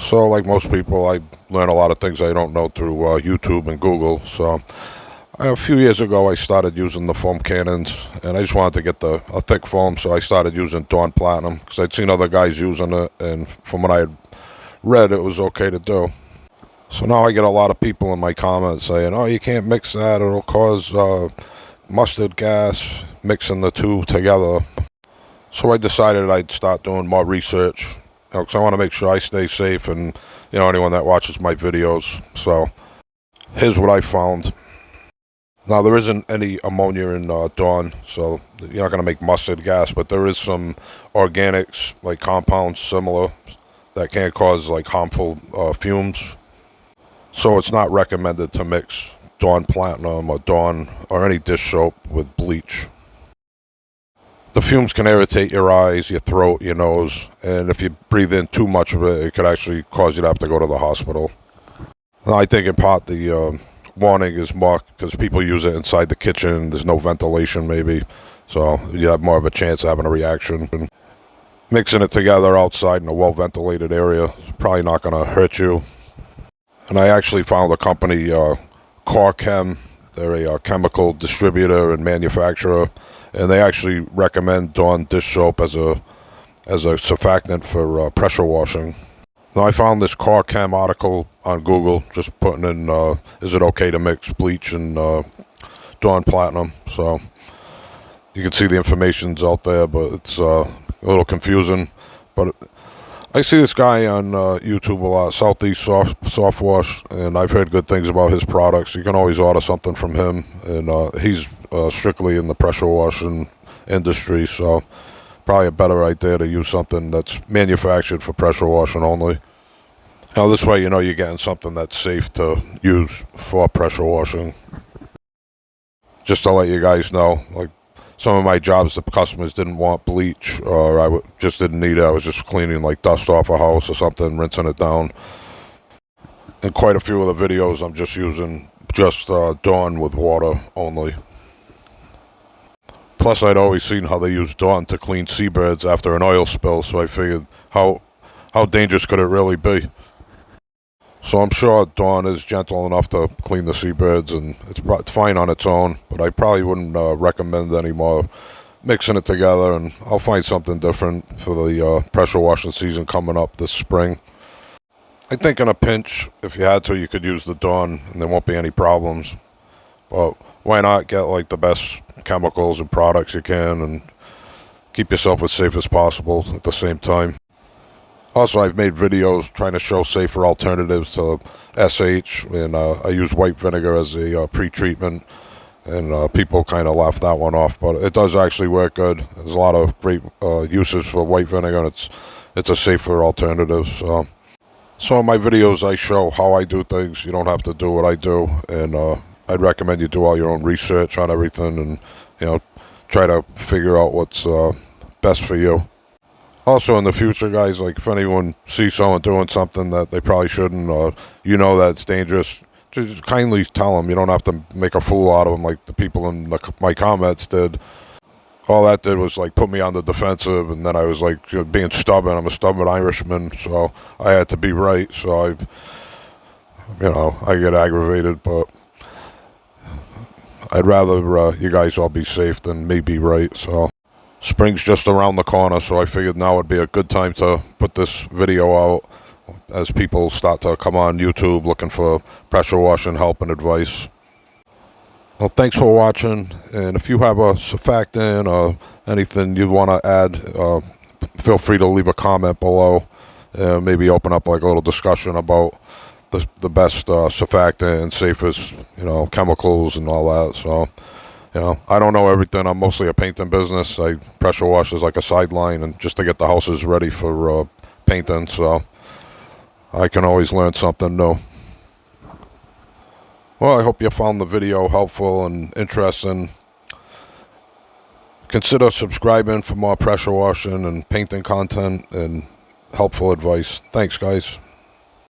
So like most people, I learn a lot of things I don't know through YouTube and Google. So a few years ago, I started using the foam cannons, and I just wanted to get a thick foam, so I started using Dawn Platinum because I'd seen other guys using it, and from what I had read, it was okay to do. So now I get a lot of people in my comments saying, "Oh, you can't mix that; it'll cause mustard gas mixing the two together." So I decided I'd start doing more research, because I want to make sure I stay safe, and anyone that watches my videos. So here's what I found. Now, there isn't any ammonia in Dawn, so you're not going to make mustard gas, but there is some organics, like compounds similar, that can cause like harmful fumes. So it's not recommended to mix Dawn Platinum or Dawn or any dish soap with bleach. The fumes can irritate your eyes, your throat, your nose, and if you breathe in too much of it, it could actually cause you to have to go to the hospital. Now, I think in part the warning is more because people use it inside the kitchen. There's no ventilation, maybe, so you have more of a chance of having a reaction. And mixing it together outside in a well-ventilated area is probably not going to hurt you. And I actually found a company, Core Chem. They're a chemical distributor and manufacturer, and they actually recommend Dawn dish soap as a surfactant for pressure washing. Now, I found this Core Chem article on Google, just putting in, is it okay to mix bleach and Dawn Platinum? So you can see the information's out there, but it's a little confusing. But I see this guy on YouTube a lot, Southeast Soft Wash, and I've heard good things about his products. You can always order something from him, and he's strictly in the pressure washing industry, so probably a better idea to use something that's manufactured for pressure washing only. Now this way, you're getting something that's safe to use for pressure washing. Just to let you guys know, like some of my jobs, the customers didn't want bleach, or I just didn't need it. I was just cleaning like dust off a house or something, rinsing it down. In quite a few of the videos, I'm just using Dawn with water only. Plus, I'd always seen how they use Dawn to clean seabirds after an oil spill, so I figured how dangerous could it really be? So I'm sure Dawn is gentle enough to clean the seabirds, and it's fine on its own, but I probably wouldn't recommend anymore mixing it together, and I'll find something different for the pressure washing season coming up this spring. I think in a pinch, if you had to, you could use the Dawn, and there won't be any problems. But why not get like the best chemicals and products you can and keep yourself as safe as possible at the same time. Also, I've made videos trying to show safer alternatives to SH, and I use white vinegar as a pre-treatment, and people kind of laugh that one off, but it does actually work good. There's a lot of great uses for white vinegar, and it's a safer alternative. So in my videos, I show how I do things. You don't have to do what I do, and I'd recommend you do all your own research on everything, and try to figure out what's best for you. Also, in the future, guys, like if anyone sees someone doing something that they probably shouldn't, or that it's dangerous, just kindly tell them. You don't have to make a fool out of them like the people in my comments did. All that did was like put me on the defensive, and then I was like being stubborn. I'm a stubborn Irishman, so I had to be right. So I get aggravated, but I'd rather you guys all be safe than me be right. So spring's just around the corner, so I figured now would be a good time to put this video out as people start to come on YouTube looking for pressure washing help and advice. Well, thanks for watching, and if you have a surfactant or anything you want to add, feel free to leave a comment below, and maybe open up like a little discussion about the best surfactant and safest chemicals and all that. So I don't know everything. I'm mostly a painting business. I pressure wash as like a sideline, and just to get the houses ready for painting, so I can always learn something new. Well, I hope you found the video helpful and interesting. Consider subscribing for more pressure washing and painting content and helpful advice. Thanks, guys.